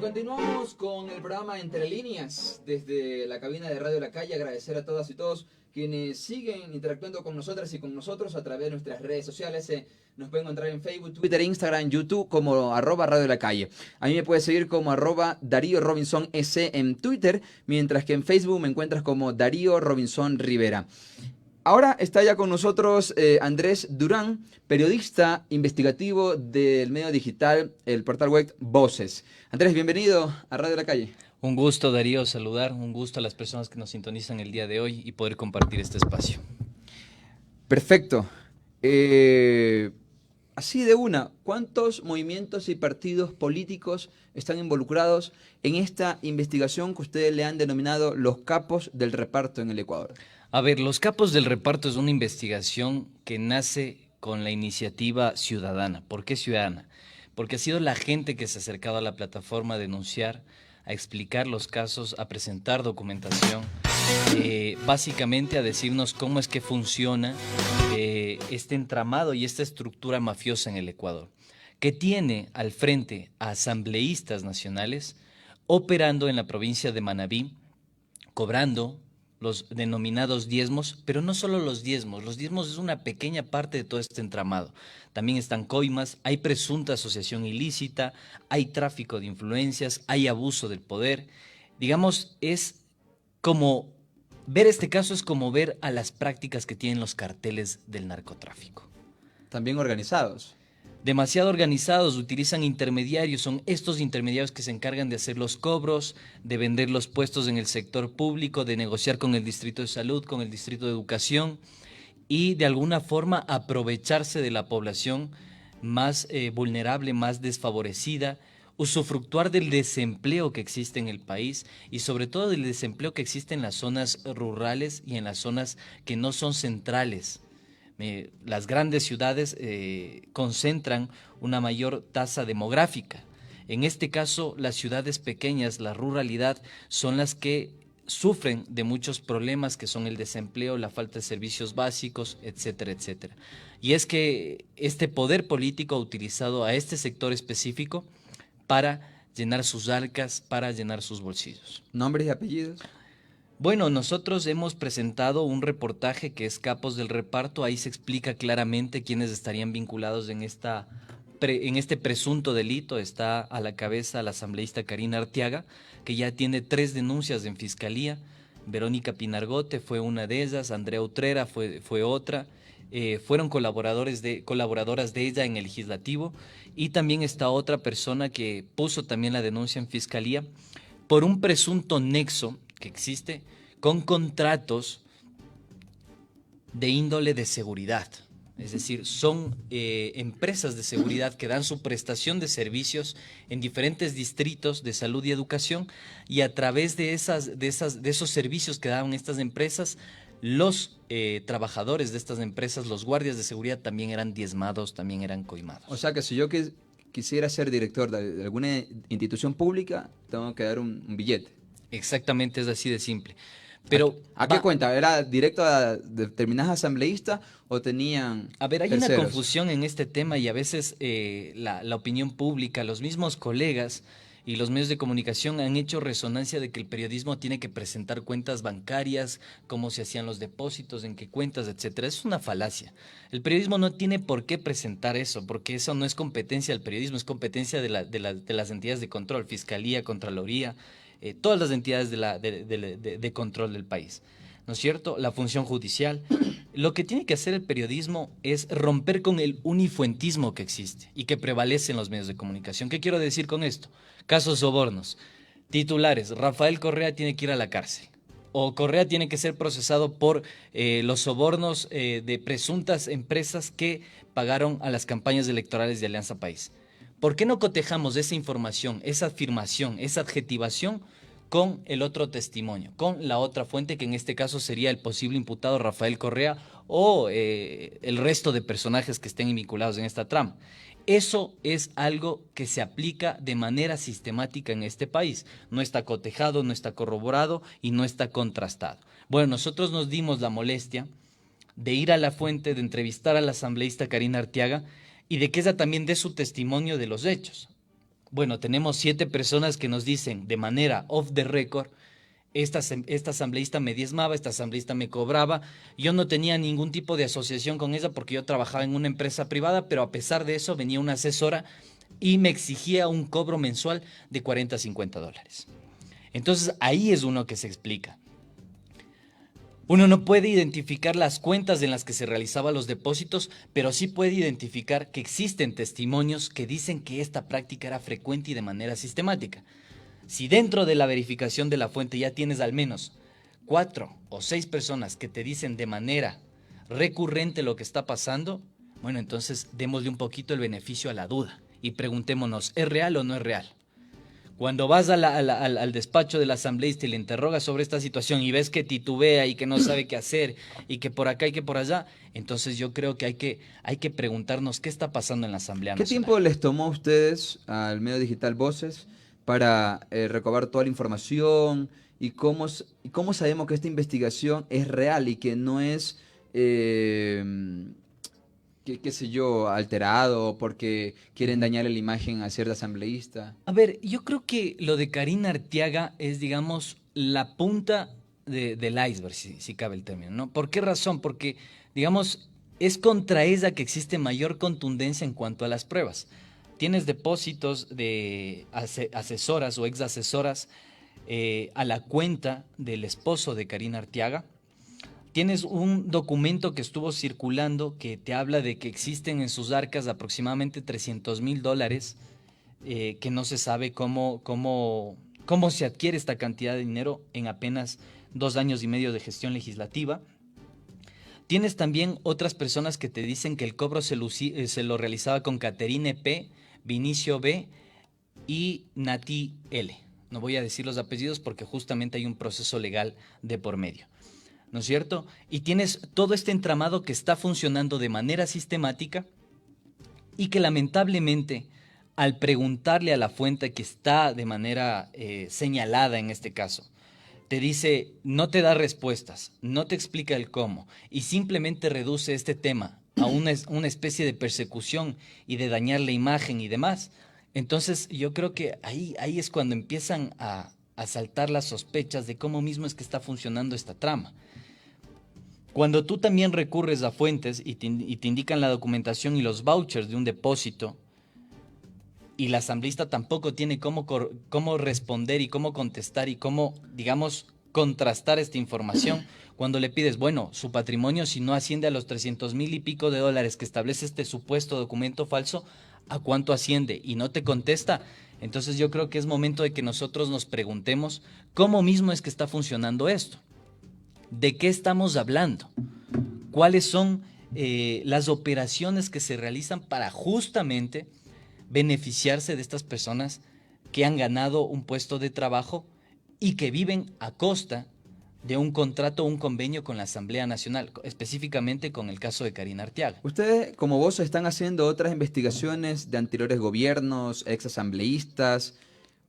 continuamos con el programa Entre Líneas desde la cabina de Radio La Calle. Agradecer a todas y todos quienes siguen interactuando con nosotras y con nosotros a través de nuestras redes sociales. Nos pueden encontrar en Facebook, Twitter, Instagram, YouTube como @Radio La Calle. A mí me puedes seguir como @Darío Robinson S en Twitter, mientras que en Facebook me encuentras como Darío Robinson Rivera. Ahora está ya con nosotros Andrés Durán, periodista investigativo del medio digital, el portal web Voces. Andrés, bienvenido a Radio La Calle. Un gusto, Darío, saludar, un gusto a las personas que nos sintonizan el día de hoy y poder compartir este espacio. Perfecto. Así de una, ¿cuántos movimientos y partidos políticos están involucrados en esta investigación que ustedes le han denominado los capos del reparto en el Ecuador? A ver, los capos del reparto es una investigación que nace con la iniciativa ciudadana. ¿Por qué ciudadana? Porque ha sido la gente que se ha acercado a la plataforma a denunciar, a explicar los casos, a presentar documentación, básicamente a decirnos cómo es que funciona este entramado y esta estructura mafiosa en el Ecuador, que tiene al frente a asambleístas nacionales operando en la provincia de Manabí, cobrando los denominados diezmos, pero no solo los diezmos es una pequeña parte de todo este entramado. También están coimas, hay presunta asociación ilícita, hay tráfico de influencias, hay abuso del poder. Digamos, es como ver este caso es como ver a las prácticas que tienen los carteles del narcotráfico. También organizados. Demasiado organizados, utilizan intermediarios, son estos intermediarios que se encargan de hacer los cobros, de vender los puestos en el sector público, de negociar con el distrito de salud, con el distrito de educación y de alguna forma aprovecharse de la población más vulnerable, más desfavorecida, usufructuar del desempleo que existe en el país y sobre todo del desempleo que existe en las zonas rurales y en las zonas que no son centrales. Las grandes ciudades concentran una mayor tasa demográfica. En este caso, las ciudades pequeñas, la ruralidad, son las que sufren de muchos problemas que son el desempleo, la falta de servicios básicos, etcétera, etcétera. Y es que este poder político ha utilizado a este sector específico para llenar sus arcas, para llenar sus bolsillos. ¿Nombres y apellidos? Bueno, nosotros hemos presentado un reportaje que es Capos del Reparto. Ahí se explica claramente quiénes estarían vinculados en este presunto delito. Está a la cabeza la asambleísta Karina Arteaga, que ya tiene 3 denuncias en fiscalía. Verónica Pinargote fue una de ellas, Andrea Utrera fue otra. Fueron colaboradoras de ella en el legislativo. Y también está otra persona que puso también la denuncia en fiscalía por un presunto nexo que existe con contratos de índole de seguridad. Es decir, son empresas de seguridad que dan su prestación de servicios en diferentes distritos de salud y educación, y a través de esos servicios que daban estas empresas, los trabajadores de estas empresas, los guardias de seguridad, también eran diezmados, también eran coimados. O sea que si yo quisiera ser director de alguna institución pública, tengo que dar un billete. Exactamente, es así de simple. Pero ¿A qué cuenta? ¿Era directo a determinadas asambleístas o tenían A ver, hay terceros? una confusión en este tema y a veces la opinión pública, los mismos colegas y los medios de comunicación han hecho resonancia de que el periodismo tiene que presentar cuentas bancarias, cómo se hacían los depósitos, en qué cuentas, etcétera. Es una falacia. El periodismo no tiene por qué presentar eso, porque eso no es competencia del periodismo, es competencia de las entidades de control, Fiscalía, Contraloría, todas las entidades de control del país, ¿no es cierto? La función judicial. Lo que tiene que hacer el periodismo es romper con el unifuentismo que existe y que prevalece en los medios de comunicación. ¿Qué quiero decir con esto? Casos sobornos. Titulares: Rafael Correa tiene que ir a la cárcel. O Correa tiene que ser procesado por los sobornos de presuntas empresas que pagaron a las campañas electorales de Alianza País. ¿Por qué no cotejamos esa información, esa afirmación, esa adjetivación con el otro testimonio, con la otra fuente, que en este caso sería el posible imputado Rafael Correa o el resto de personajes que estén vinculados en esta trama? Eso es algo que se aplica de manera sistemática en este país. No está cotejado, no está corroborado y no está contrastado. Bueno, nosotros nos dimos la molestia de ir a la fuente, de entrevistar a la asambleísta Karina Arteaga y de que ella también dé su testimonio de los hechos. Bueno, tenemos 7 personas que nos dicen de manera off the record, esta asambleísta me diezmaba, esta asambleísta me cobraba, yo no tenía ningún tipo de asociación con ella porque yo trabajaba en una empresa privada, pero a pesar de eso venía una asesora y me exigía un cobro mensual de 40 a 50 dólares. Entonces ahí es uno que se explica. Uno no puede identificar las cuentas en las que se realizaban los depósitos, pero sí puede identificar que existen testimonios que dicen que esta práctica era frecuente y de manera sistemática. Si dentro de la verificación de la fuente ya tienes al menos 4 o 6 personas que te dicen de manera recurrente lo que está pasando, bueno, entonces démosle un poquito el beneficio a la duda y preguntémonos, ¿es real o no es real? Cuando vas al despacho del asambleísta y le interrogas sobre esta situación y ves que titubea y que no sabe qué hacer y que por acá y que por allá, entonces yo creo que hay que preguntarnos qué está pasando en la Asamblea ¿Qué Nacional. tiempo les tomó a ustedes, al medio digital Voces, para recabar toda la información y cómo sabemos que esta investigación es real y que no es, qué sé yo, alterado porque quieren Ujú. dañarle la imagen a cierta asambleísta? A ver, yo creo que lo de Karina Arteaga es, digamos, la punta del iceberg, si cabe el término, ¿no? ¿Por qué razón? Porque, digamos, es contra ella que existe mayor contundencia en cuanto a las pruebas. Tienes depósitos de asesoras o ex asesoras a la cuenta del esposo de Karina Arteaga. Tienes un documento que estuvo circulando que te habla de que existen en sus arcas aproximadamente $300,000 que no se sabe cómo se adquiere esta cantidad de dinero en apenas 2 años y medio de gestión legislativa. Tienes también otras personas que te dicen que el cobro se lo realizaba con Caterine P., Vinicio B. y Nati L. No voy a decir los apellidos porque justamente hay un proceso legal de por medio, ¿no es cierto? Y tienes todo este entramado que está funcionando de manera sistemática y que lamentablemente al preguntarle a la fuente que está de manera señalada en este caso, te dice, no te da respuestas, no te explica el cómo y simplemente reduce este tema a una especie de persecución y de dañar la imagen y demás. Entonces yo creo que ahí es cuando empiezan a saltar las sospechas de cómo mismo es que está funcionando esta trama. Cuando tú también recurres a fuentes y te indican la documentación y los vouchers de un depósito, y la asambleísta tampoco tiene cómo responder y cómo contestar y cómo, digamos, contrastar esta información, cuando le pides, bueno, su patrimonio si no asciende a los 300,000 y pico de dólares que establece este supuesto documento falso, ¿a cuánto asciende? Y no te contesta. Entonces yo creo que es momento de que nosotros nos preguntemos cómo mismo es que está funcionando esto. ¿De qué estamos hablando? ¿Cuáles son las operaciones que se realizan para justamente beneficiarse de estas personas que han ganado un puesto de trabajo y que viven a costa de un contrato o un convenio con la Asamblea Nacional, específicamente con el caso de Karina Arteaga? ¿Ustedes, como vos, están haciendo otras investigaciones de anteriores gobiernos, ex asambleístas,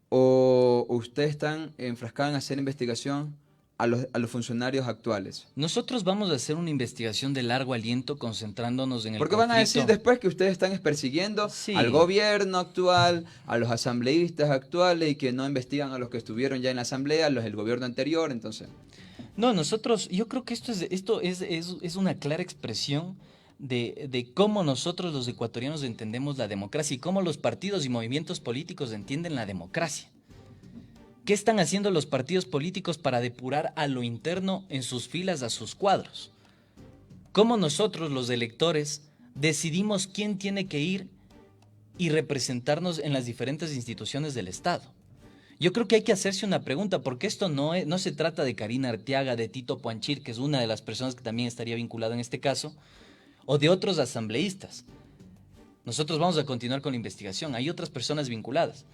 o ustedes están enfrascados en hacer investigación a los funcionarios actuales? Nosotros vamos a hacer una investigación de largo aliento concentrándonos en el Porque van a decir conflicto. después que ustedes están persiguiendo al Sí. gobierno actual, a los asambleístas actuales y que no investigan a los que estuvieron ya en la asamblea, los del gobierno anterior, entonces. No, nosotros, yo creo que esto es una clara expresión de cómo nosotros los ecuatorianos entendemos la democracia y cómo los partidos y movimientos políticos entienden la democracia. ¿Qué están haciendo los partidos políticos para depurar a lo interno en sus filas a sus cuadros? ¿Cómo nosotros, los electores, decidimos quién tiene que ir y representarnos en las diferentes instituciones del Estado? Yo creo que hay que hacerse una pregunta, porque esto no se trata de Karina Arteaga, de Tito Puanchir, que es una de las personas que también estaría vinculada en este caso, o de otros asambleístas. Nosotros vamos a continuar con la investigación, hay otras personas vinculadas.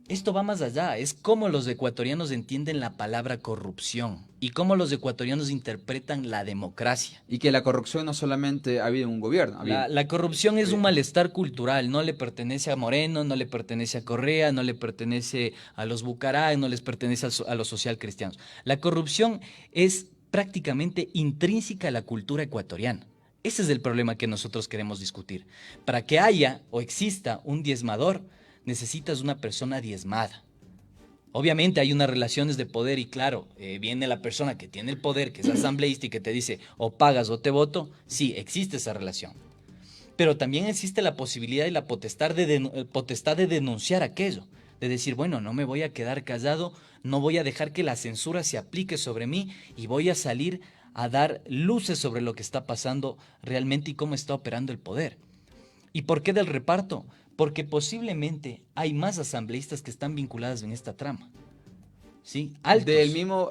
Esto va más allá, es cómo los ecuatorianos entienden la palabra corrupción y cómo los ecuatorianos interpretan la democracia. Y que la corrupción no solamente ha habido en un gobierno, ha habido. La corrupción es un malestar cultural, no le pertenece a Moreno, no le pertenece a Correa, no le pertenece a los Bucaray, no les pertenece a los social cristianos. La corrupción es prácticamente intrínseca a la cultura ecuatoriana. Ese es el problema que nosotros queremos discutir. Para que haya o exista un diezmador, necesitas una persona diezmada. Obviamente hay unas relaciones de poder y claro, viene la persona que tiene el poder, que es asambleísta y que te dice o pagas o te voto. Sí, existe esa relación. Pero también existe la posibilidad y la potestad de denunciar aquello. De decir, bueno, no me voy a quedar callado, no voy a dejar que la censura se aplique sobre mí y voy a salir a dar luces sobre lo que está pasando realmente y cómo está operando el poder. ¿Y por qué del reparto? Porque posiblemente hay más asambleístas que están vinculadas en esta trama. ¿Sí? Altos.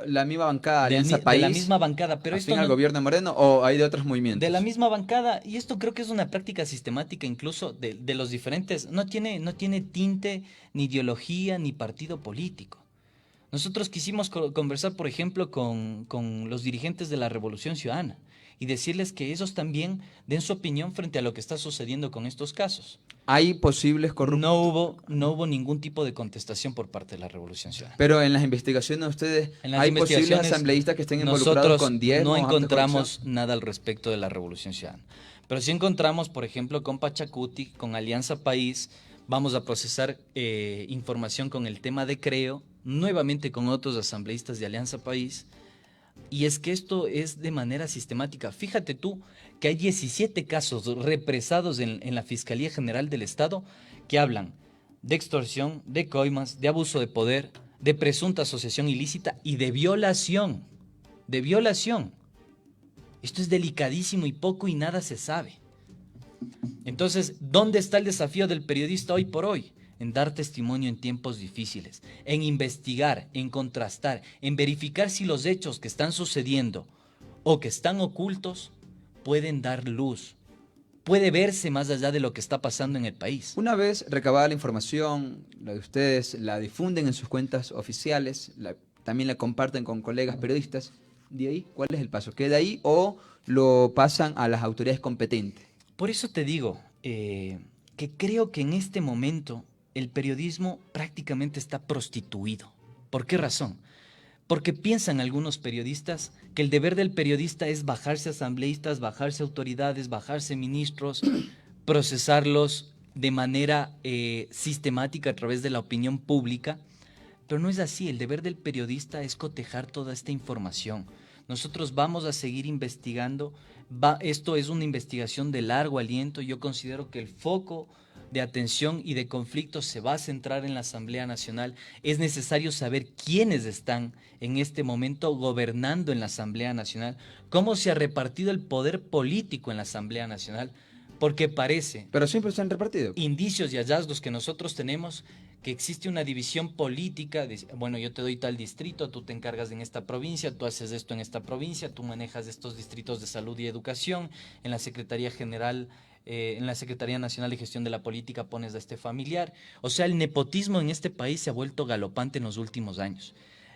La misma bancada, Alianza De País, la misma bancada, pero afín esto al no, gobierno de Moreno, o hay de otros movimientos. de la misma bancada, y esto creo que es una práctica sistemática incluso de los diferentes, no tiene tinte, ni ideología, ni partido político. Nosotros quisimos conversar, por ejemplo, con los dirigentes de la Revolución Ciudadana y decirles que ellos también den su opinión frente a lo que está sucediendo con estos casos. ¿Hay posibles corruptos? No hubo ningún tipo de contestación por parte de la Revolución Ciudadana. Pero en las investigaciones de ustedes, ¿hay posibles asambleístas que estén involucrados con 10? No encontramos nada al respecto de la Revolución Ciudadana. Pero sí encontramos, por ejemplo, con Pachacuti, con Alianza País, vamos a procesar información con el tema de Creo, nuevamente con otros asambleístas de Alianza País, y es que esto es de manera sistemática. Fíjate tú que hay 17 casos represados en la Fiscalía General del Estado que hablan de extorsión, de coimas, de abuso de poder, de presunta asociación ilícita y de violación. De violación. Esto es delicadísimo y poco y nada se sabe. Entonces, ¿dónde está el desafío del periodista hoy por hoy? En dar testimonio en tiempos difíciles, en investigar, en contrastar, en verificar si los hechos que están sucediendo o que están ocultos pueden dar luz, puede verse más allá de lo que está pasando en el país. Una vez recabada la información, la de ustedes la difunden en sus cuentas oficiales, también la comparten con colegas periodistas, ¿de ahí cuál es el paso? ¿Queda ahí o lo pasan a las autoridades competentes? Por eso te digo que creo que en este momento el periodismo prácticamente está prostituido. ¿Por qué razón? Porque piensan algunos periodistas que el deber del periodista es bajarse asambleístas, bajarse autoridades, bajarse ministros, procesarlos de manera sistemática a través de la opinión pública. Pero no es así, el deber del periodista es cotejar toda esta información. Nosotros vamos a seguir investigando, esto es una investigación de largo aliento, yo considero que el foco de atención y de conflicto se va a centrar en la Asamblea Nacional. Es necesario saber quiénes están en este momento gobernando en la Asamblea Nacional, cómo se ha repartido el poder político en la Asamblea Nacional, porque parece... Pero siempre se han repartido. Indicios y hallazgos que nosotros tenemos que existe una división política, bueno, yo te doy tal distrito, tú te encargas en esta provincia, tú haces esto en esta provincia, tú manejas estos distritos de salud y educación, en la Secretaría General... en la Secretaría Nacional de Gestión de la Política pones a este familiar. O sea, el nepotismo en este país se ha vuelto galopante en los últimos años.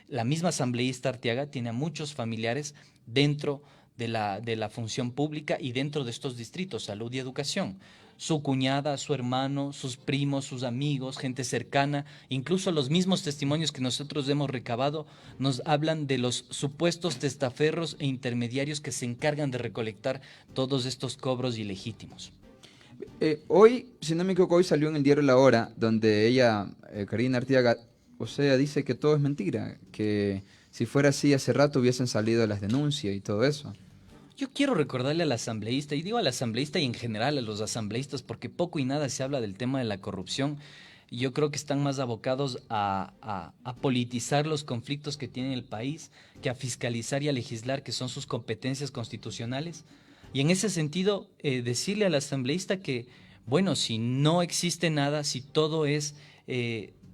La misma asambleísta Arteaga tiene a muchos familiares dentro de la función pública y dentro de estos distritos, salud y educación. Su cuñada, su hermano, sus primos, sus amigos, gente cercana, incluso los mismos testimonios que nosotros hemos recabado nos hablan de los supuestos testaferros e intermediarios que se encargan de recolectar todos estos cobros ilegítimos. Hoy, si no me equivoco, hoy salió en el diario La Hora, donde ella, Karina Arteaga, o sea, dice que todo es mentira, que si fuera así hace rato hubiesen salido las denuncias y todo eso. Yo quiero recordarle al asambleísta, y digo al asambleísta y en general a los asambleístas, porque poco y nada se habla del tema de la corrupción. Yo creo que están más abocados a politizar los conflictos que tiene el país, que a fiscalizar y a legislar, que son sus competencias constitucionales. Y en ese sentido, decirle al asambleísta que, bueno, si no existe nada, si todo es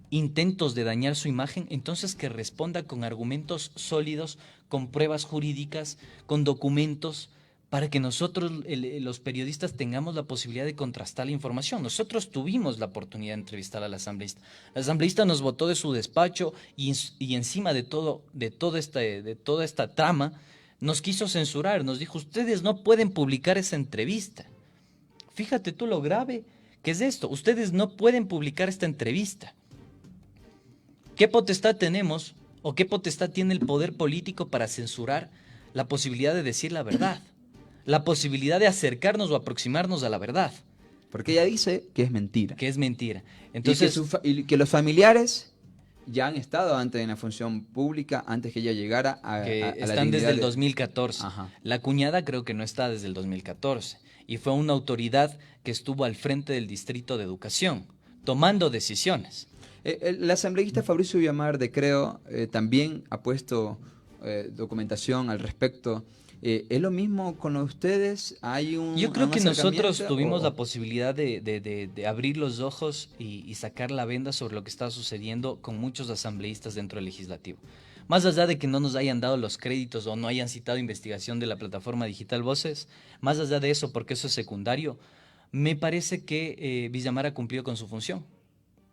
intentos de dañar su imagen, entonces que responda con argumentos sólidos, con pruebas jurídicas, con documentos, para que nosotros, los periodistas, tengamos la posibilidad de contrastar la información. Nosotros tuvimos la oportunidad de entrevistar al asambleísta. El asambleísta nos votó de su despacho y encima de toda esta trama, nos quiso censurar, nos dijo, ustedes no pueden publicar esa entrevista. Fíjate tú lo grave que es esto, ustedes no pueden publicar esta entrevista. ¿Qué potestad tenemos o qué potestad tiene el poder político para censurar la posibilidad de decir la verdad? La posibilidad de acercarnos o aproximarnos a la verdad. Porque ella dice que es mentira. Que es mentira. Entonces, Entonces, y que los familiares ya han estado antes en la función pública, antes que ella llegara a que la están dignidad desde el de... 2014. Ajá. La cuñada creo que no está desde el 2014. Y fue una autoridad que estuvo al frente del Distrito de Educación, tomando decisiones. El asambleísta Fabricio Villamar de Creo también ha puesto documentación al respecto. ¿Es lo mismo con ustedes? ¿Hay Yo creo un que nosotros acercamiento tuvimos o- la posibilidad de abrir los ojos y sacar la venda sobre lo que está sucediendo con muchos asambleístas dentro del legislativo. Más allá de que no nos hayan dado los créditos o no hayan citado investigación de la plataforma digital Voces, más allá de eso, porque eso es secundario, me parece que Villamar ha cumplido con su función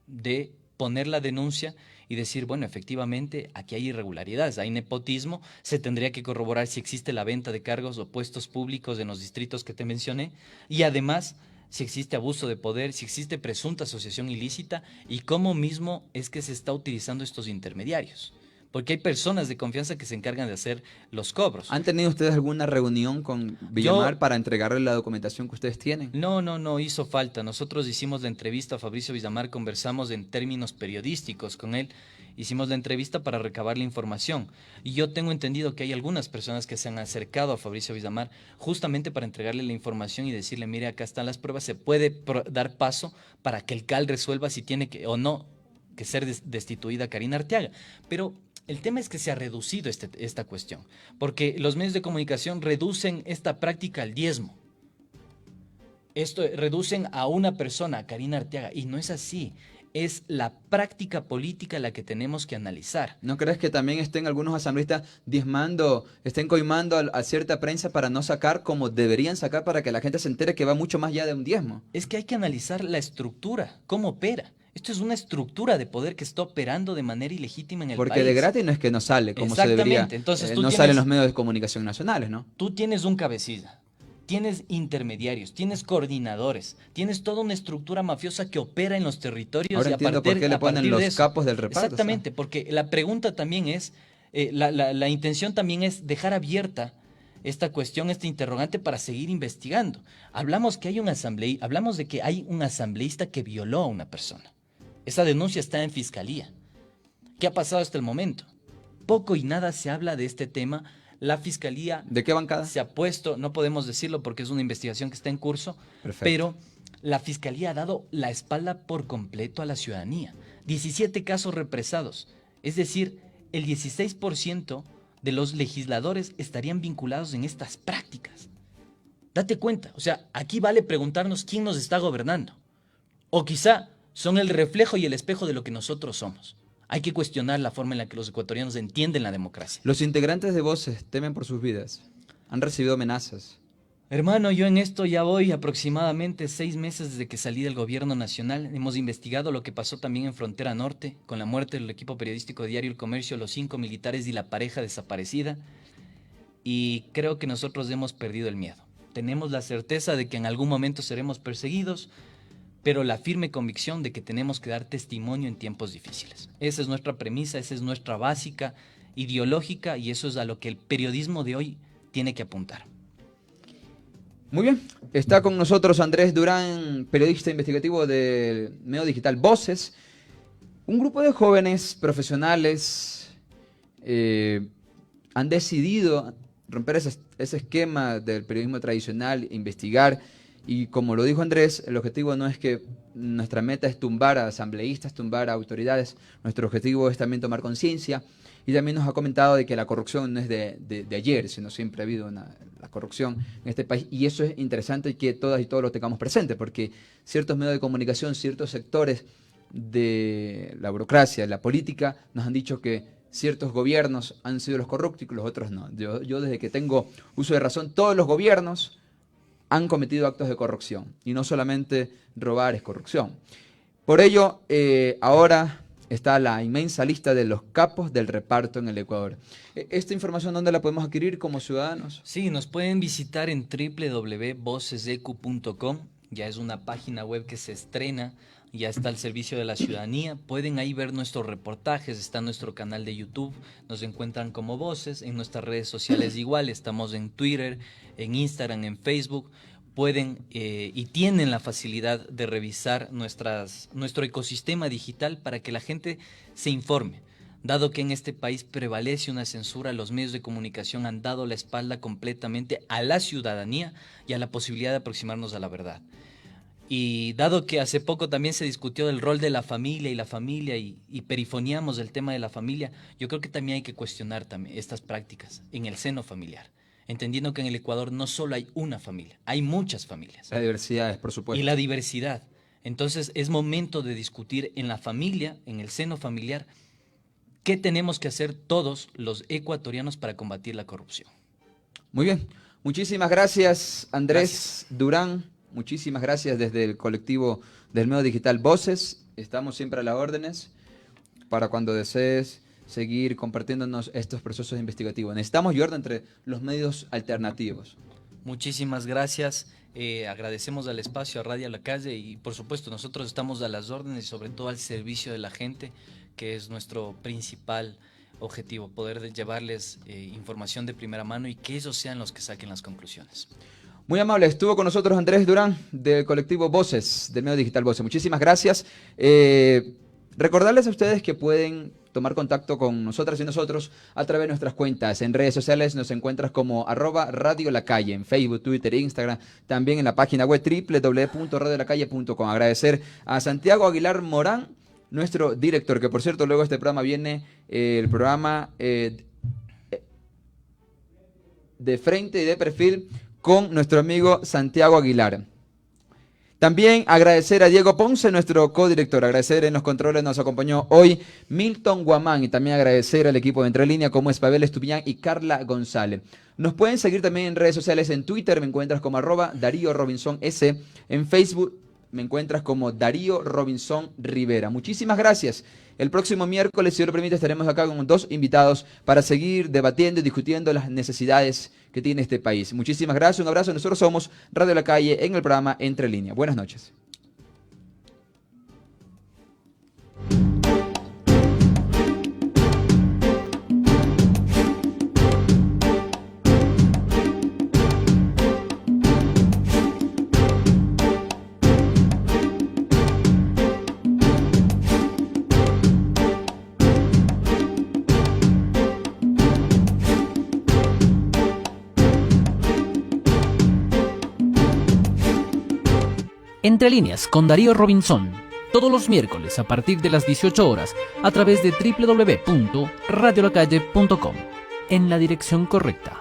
de poner la denuncia y decir, bueno, efectivamente, aquí hay irregularidades, hay nepotismo, se tendría que corroborar si existe la venta de cargos o puestos públicos en los distritos que te mencioné, y además, si existe abuso de poder, si existe presunta asociación ilícita, y cómo mismo es que se está utilizando estos intermediarios. Porque hay personas de confianza que se encargan de hacer los cobros. ¿Han tenido ustedes alguna reunión con Villamar Yo para entregarle la documentación que ustedes tienen? No hizo falta. Nosotros hicimos la entrevista a Fabricio Villamar, conversamos en términos periodísticos con él, hicimos la entrevista para recabar la información. Y yo tengo entendido que hay algunas personas que se han acercado a Fabricio Villamar justamente para entregarle la información y decirle, mire, acá están las pruebas, se puede dar paso para que el CAL resuelva si tiene que o no que ser destituida Karina Arteaga. Pero el tema es que se ha reducido esta cuestión, porque los medios de comunicación reducen esta práctica al diezmo. Esto reducen a una persona, a Karina Arteaga, y no es así. Es la práctica política la que tenemos que analizar. ¿No crees que también estén algunos asambleístas diezmando, estén coimando a cierta prensa para no sacar como deberían sacar para que la gente se entere que va mucho más allá de un diezmo? Es que hay que analizar la estructura, cómo opera. Esto es una estructura de poder que está operando de manera ilegítima en el país. Porque de gratis no es que no sale, como se debería. Exactamente. Entonces, No salen los medios de comunicación nacionales, ¿no? tú tienes un cabecilla, tienes intermediarios, tienes coordinadores, tienes toda una estructura mafiosa que opera en los territorios. Ahora y entiendo por qué le a ponen partir de los eso, capos del reparto. exactamente, porque la pregunta también es, la intención también es dejar abierta esta cuestión, este interrogante para seguir investigando. Hablamos de que hay un asambleísta que violó a una persona. Esa denuncia está en fiscalía. ¿Qué ha pasado hasta el momento? Poco y nada se habla de este tema. La fiscalía ¿De qué bancada? se ha puesto, no podemos decirlo porque es una investigación que está en curso, Perfecto. pero la fiscalía ha dado la espalda por completo a la ciudadanía. 17 casos represados, es decir, el 16% de los legisladores estarían vinculados en estas prácticas. Date cuenta, o sea, aquí vale preguntarnos quién nos está gobernando. O quizá son el reflejo y el espejo de lo que nosotros somos. Hay que cuestionar la forma en la que los ecuatorianos entienden la democracia. Los integrantes de Voces temen por sus vidas. Han recibido amenazas. Hermano, yo en esto ya voy aproximadamente 6 meses desde que salí del gobierno nacional. Hemos investigado lo que pasó también en Frontera Norte, con la muerte del equipo periodístico de Diario El Comercio, los 5 militares y la pareja desaparecida. Y creo que nosotros hemos perdido el miedo. Tenemos la certeza de que en algún momento seremos perseguidos, pero la firme convicción de que tenemos que dar testimonio en tiempos difíciles. Esa es nuestra premisa, esa es nuestra básica ideológica y eso es a lo que el periodismo de hoy tiene que apuntar. Muy bien, está con nosotros Andrés Durán, periodista investigativo del medio digital Voces. Un grupo de jóvenes profesionales han decidido romper ese esquema del periodismo tradicional, investigar. Y como lo dijo Andrés, el objetivo no es que nuestra meta es tumbar a asambleístas, tumbar a autoridades. Nuestro objetivo es también tomar conciencia. Y también nos ha comentado de que la corrupción no es de ayer, sino siempre ha habido la corrupción en este país. Y eso es interesante que todas y todos lo tengamos presente, porque ciertos medios de comunicación, ciertos sectores de la burocracia, de la política, nos han dicho que ciertos gobiernos han sido los corruptos y los otros no. Yo desde que tengo uso de razón, todos los gobiernos han cometido actos de corrupción. Y no solamente robar es corrupción. Por ello, ahora está la inmensa lista de los capos del reparto en el Ecuador. ¿Esta información dónde la podemos adquirir como ciudadanos? Sí, nos pueden visitar en www.vocesecu.com. Ya es una página web que se estrena, ya está al servicio de la ciudadanía. Pueden ahí ver nuestros reportajes, está nuestro canal de YouTube, nos encuentran como Voces, en nuestras redes sociales igual, estamos en Twitter, en Instagram, en Facebook. pueden y tienen la facilidad de revisar nuestro ecosistema digital para que la gente se informe. Dado que en este país prevalece una censura, los medios de comunicación han dado la espalda completamente a la ciudadanía y a la posibilidad de aproximarnos a la verdad. Y dado que hace poco también se discutió del rol de la familia y perifoneamos del tema de la familia, yo creo que también hay que cuestionar también estas prácticas en el seno familiar, entendiendo que en el Ecuador no solo hay una familia, hay muchas familias. La diversidad es, por supuesto. Y la diversidad. Entonces es momento de discutir en la familia, en el seno familiar, qué tenemos que hacer todos los ecuatorianos para combatir la corrupción. Muy bien. Muchísimas gracias, Andrés Durán. Muchísimas gracias desde el colectivo del medio digital Voces. Estamos siempre a las órdenes para cuando desees seguir compartiéndonos estos procesos investigativos. Necesitamos, Jordan, entre los medios alternativos. Muchísimas gracias. Agradecemos al espacio, a Radio La Calle y por supuesto nosotros estamos a las órdenes y sobre todo al servicio de la gente, que es nuestro principal objetivo, poder llevarles información de primera mano y que ellos sean los que saquen las conclusiones. Muy amable, estuvo con nosotros Andrés Durán del colectivo Voces, del medio digital Voces. Muchísimas gracias. Recordarles a ustedes que pueden tomar contacto con nosotras y nosotros a través de nuestras cuentas. En redes sociales nos encuentras como @radiolacalle, en Facebook, Twitter, Instagram, también en la página web www.radiolacalle.com. Agradecer a Santiago Aguilar Morán, nuestro director, que por cierto luego este programa viene el programa de frente y de perfil con nuestro amigo Santiago Aguilar. También agradecer a Diego Ponce, nuestro codirector. Agradecer en los controles, nos acompañó hoy Milton Guamán. Y también agradecer al equipo de Entre Línea como es Pavel Estupiñán y Carla González. Nos pueden seguir también en redes sociales. En Twitter me encuentras como @DaríoRobinsonS. En Facebook me encuentras como Darío Robinson Rivera. Muchísimas gracias. El próximo miércoles, si Dios lo permite, estaremos acá con 2 invitados para seguir debatiendo y discutiendo las necesidades que tiene este país. Muchísimas gracias, un abrazo. Nosotros somos Radio La Calle en el programa Entre Línea. Buenas noches. Entre Líneas con Darío Robinson, todos los miércoles a partir de las 18 horas a través de www.radiolacalle.com, en la dirección correcta.